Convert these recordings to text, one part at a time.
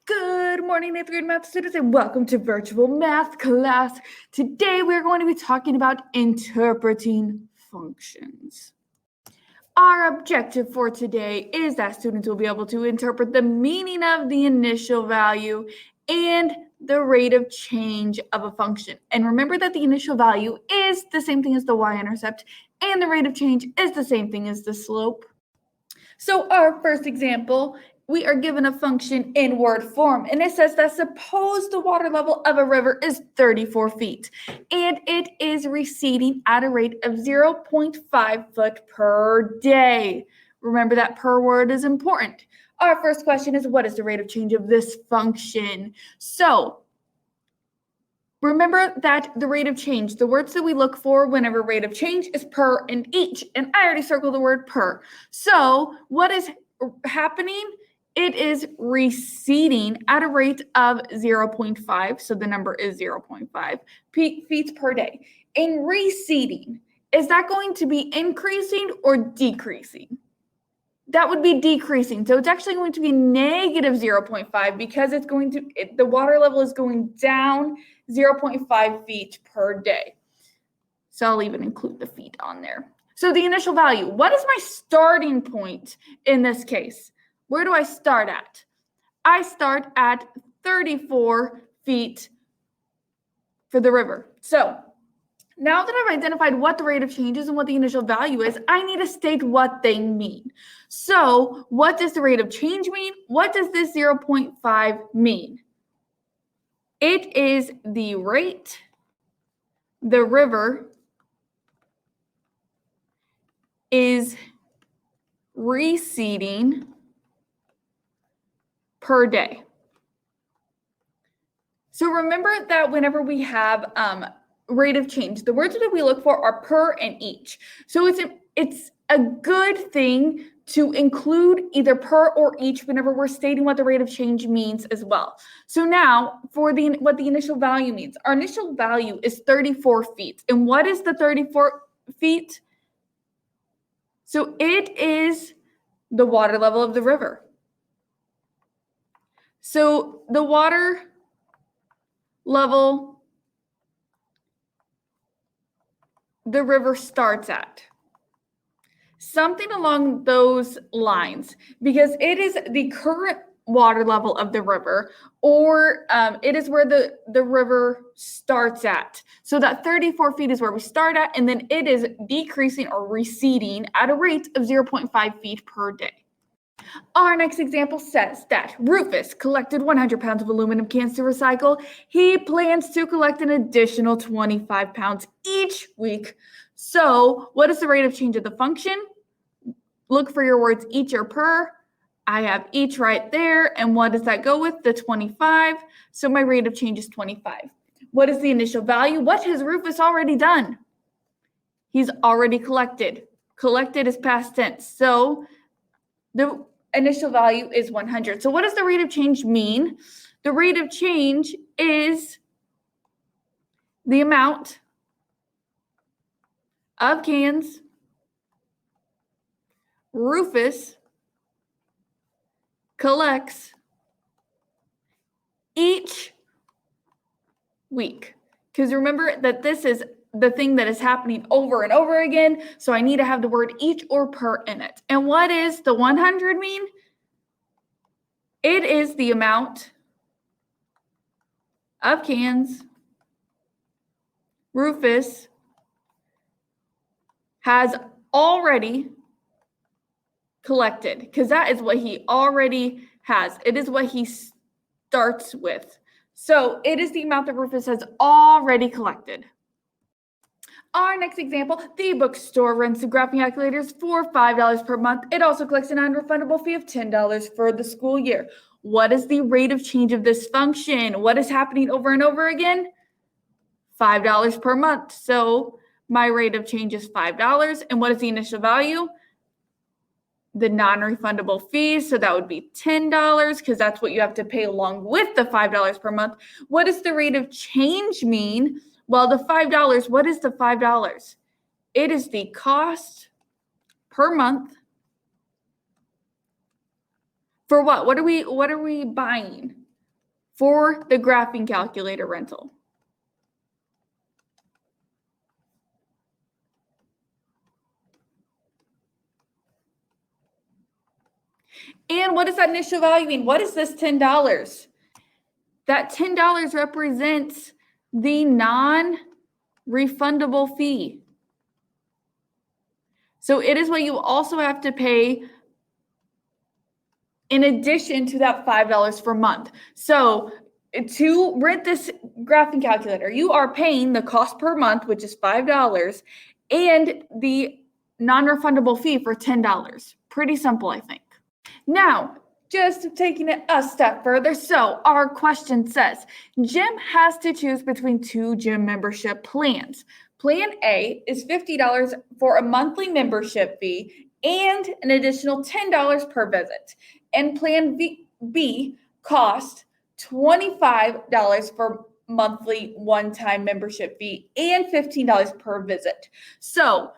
Good morning, 8th grade math students, and welcome to virtual math class. Today, we're going to be talking about interpreting functions. Our objective for today is that students will be able to interpret the meaning of the initial value and the rate of change of a function. And remember that the initial value is the same thing as the y-intercept, and the rate of change is the same thing as the slope. So our first example, we are given a function in word form, and it says that suppose the water level of a river is 34 feet, and it is receding at a rate of 0.5 foot per day. Remember that per word is important. Our first question is, what is the rate of change of this function? So remember that the rate of change, the words that we look for whenever rate of change is per and each, and I already circled the word per. So what is happening? It is receding at a rate of 0.5, so the number is 0.5 feet per day. In receding, is that going to be increasing or decreasing? That would be decreasing. So it's actually going to be negative 0.5 because the water level is going down 0.5 feet per day. So I'll even include the feet on there. So the initial value, what is my starting point in this case? Where do I start at? I start at 34 feet for the river. So now that I've identified what the rate of change is and what the initial value is, I need to state what they mean. So what does the rate of change mean? What does this 0.5 mean? It is the rate the river is receding per day. So remember that whenever we have rate of change, the words that we look for are per and each. So it's a good thing to include either per or each whenever we're stating what the rate of change means as well. So now for what the initial value means. Our initial value is 34 feet. And what is the 34 feet? So it is the water level of the river. So the water level the river starts at. Something along those lines, because it is the current water level of the river, or it is where the river starts at. So that 34 feet is where we start at, and then it is decreasing or receding at a rate of 0.5 feet per day. Our next example says that Rufus collected 100 pounds of aluminum cans to recycle. He plans to collect an additional 25 pounds each week. So what is the rate of change of the function? Look for your words each or per. I have each right there. And what does that go with? The 25. So my rate of change is 25. What is the initial value? What has Rufus already done? He's already collected. Collected is past tense. So the initial value is 100. So what does the rate of change mean? The rate of change is the amount of cans Rufus collects each week. Because remember that this is the thing that is happening over and over again. So I need to have the word each or per in it. And what is the 100 mean? It is the amount of cans Rufus has already collected, because that is what he already has. It is what he starts with. So it is the amount that Rufus has already collected. Our next example, the bookstore rents the graphing calculators for $5 per month. It also collects a non-refundable fee of $10 for the school year. What is the rate of change of this function? What is happening over and over again? $5 per month. So my rate of change is $5. And what is the initial value? The non-refundable fees. So that would be $10 because that's what you have to pay along with the $5 per month. What does the rate of change mean? Well, the $5, what is the $5? It is the cost per month for what? What are we buying? for the graphing calculator rental. And what does that initial value mean? What is this $10? That $10 represents the non-refundable fee. So it is what you also have to pay in addition to that $5 per month. So to rent this graphing calculator, you are paying the cost per month, which is $5, and the non-refundable fee for $10. Pretty simple, I think. Now, just taking it a step further. So our question says, Jim has to choose between two gym membership plans. Plan A is $50 for a monthly membership fee and an additional $10 per visit. And Plan B costs $25 for monthly one-time membership fee and $15 per visit. So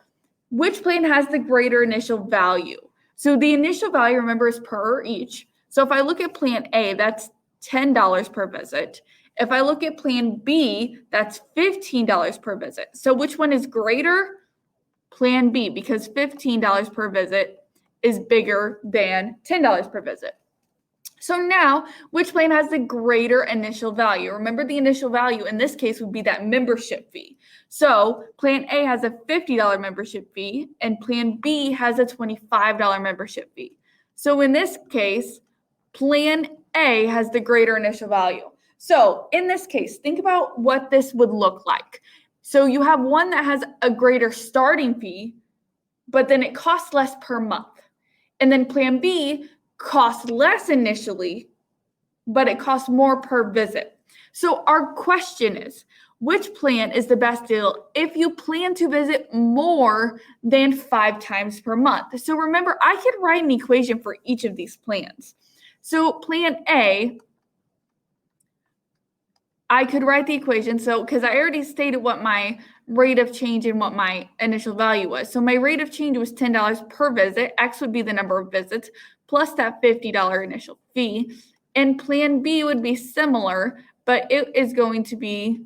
which plan has the greater initial value? So the initial value, remember, is per each. So if I look at Plan A, that's $10 per visit. If I look at Plan B, that's $15 per visit. So which one is greater? Plan B, because $15 per visit is bigger than $10 per visit. So now, which plan has the greater initial value? Remember, the initial value in this case would be that membership fee. So Plan A has a $50 membership fee, and Plan B has a $25 membership fee. So in this case, Plan A has the greater initial value. So in this case, think about what this would look like. So you have one that has a greater starting fee, but then it costs less per month. And then Plan B costs less initially, but it costs more per visit. So our question is, which plan is the best deal if you plan to visit more than 5 times per month? So remember, I could write an equation for each of these plans. So Plan A, I could write the equation. So because I already stated what my rate of change and what my initial value was. So my rate of change was $10 per visit. X would be the number of visits plus that $50 initial fee. And Plan B would be similar, but it is going to be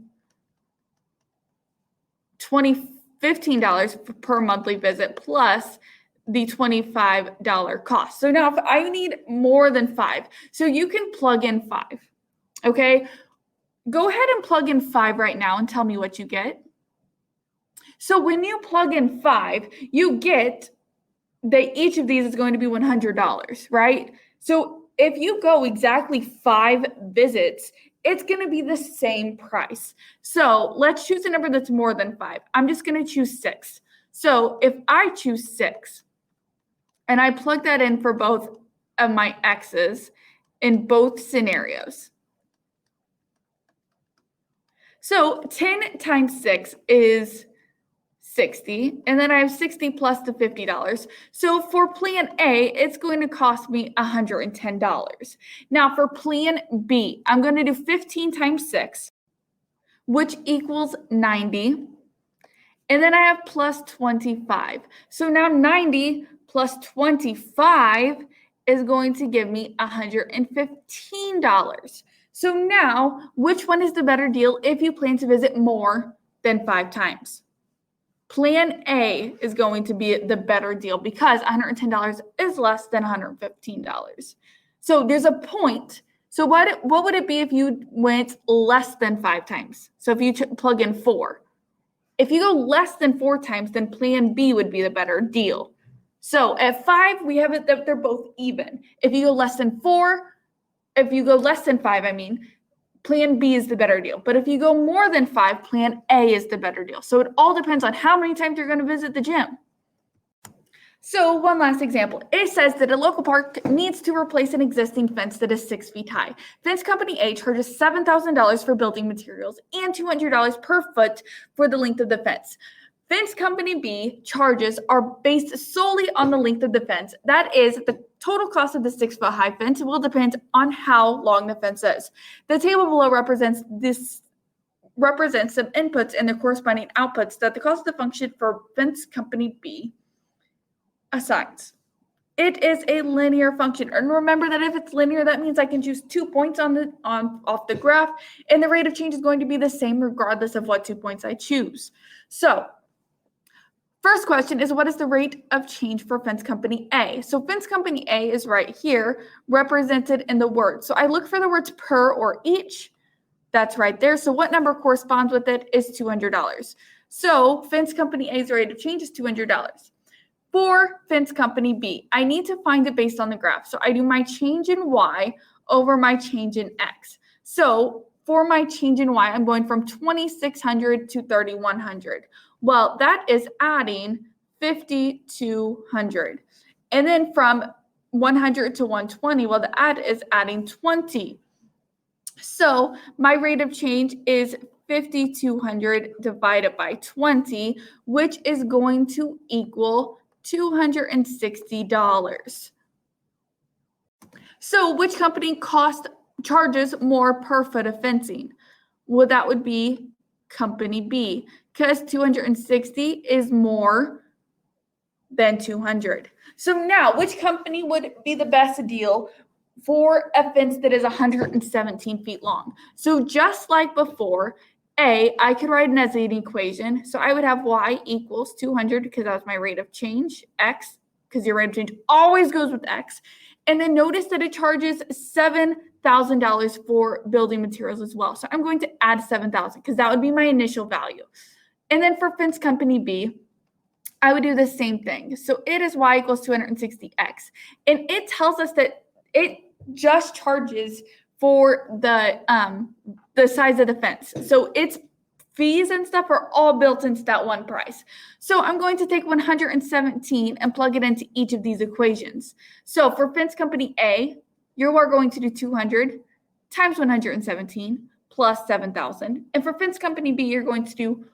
$15 per monthly visit plus the $25 cost. So now if I need more than 5, so you can plug in 5, okay? Go ahead and plug in 5 right now and tell me what you get. So when you plug in 5, you get that each of these is going to be $100, right? So if you go exactly 5 visits, it's going to be the same price. So let's choose a number that's more than 5. I'm just going to choose 6. So if I choose 6 and I plug that in for both of my X's in both scenarios. So 10 times 6 is 60, and then I have 60 plus the $50. So for Plan A, it's going to cost me $110. Now for Plan B, I'm going to do 15 times 6, which equals 90. And then I have plus 25. So now 90 plus 25 is going to give me $115. So now, which one is the better deal if you plan to visit more than 5 times? Plan A is going to be the better deal because $110 is less than $115. So there's a point. So what would it be if you went less than 5 times? So if you plug in 4. If you go less than 4 times, then Plan B would be the better deal. So at 5, we have it that they're both even. If you go less than 5, Plan B is the better deal. But if you go more than 5, Plan A is the better deal. So it all depends on how many times you're going to visit the gym. So one last example. It says that a local park needs to replace an existing fence that is 6 feet high. Fence company A charges $7,000 for building materials and $200 per foot for the length of the fence. Fence company B charges are based solely on the length of the fence. That is, the total cost of the 6 foot high fence will depend on how long the fence is. The table below represents some inputs and the corresponding outputs that the cost of the function for fence company B assigns. It is a linear function. And remember that if it's linear, that means I can choose 2 points off the graph, and the rate of change is going to be the same regardless of what 2 points I choose. So first question is, what is the rate of change for fence company A? So fence company A is right here, represented in the word. So I look for the words per or each. That's right there. So what number corresponds with it is $200. So fence company A's rate of change is $200. For fence company B, I need to find it based on the graph. So I do my change in Y over my change in X. So for my change in Y, I'm going from 2,600 to 3,100. Well, that is adding 5,200. And then from 100 to 120, well, the add is adding 20. So my rate of change is 5,200 divided by 20, which is going to equal $260. So which company charges more per foot of fencing? Well, that would be company B, because 260 is more than 200. So now, which company would be the best deal for a fence that is 117 feet long? So just like before, I could write it as an equation. So I would have Y equals 200 because that was my rate of change, X, because your rate of change always goes with X. And then notice that it charges $7,000 for building materials as well. So I'm going to add 7,000 because that would be my initial value. And then for fence company B, I would do the same thing. So it is Y equals 260X. And it tells us that it just charges for the size of the fence. So its fees and stuff are all built into that one price. So I'm going to take 117 and plug it into each of these equations. So for fence company A, you are going to do 200 times 117 plus 7,000. And for fence company B, you're going to do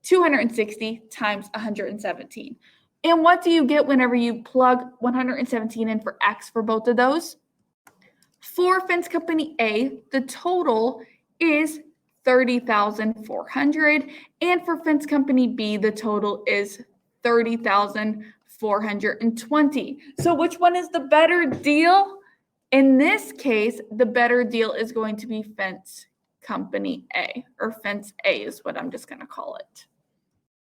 260 times 117. And what do you get whenever you plug 117 in for X for both of those? For fence company A, the total is 30,400, and for fence company B, the total is 30,420. So which one is the better deal? In this case, the better deal is going to be fence company A, or fence A is what I'm just going to call it.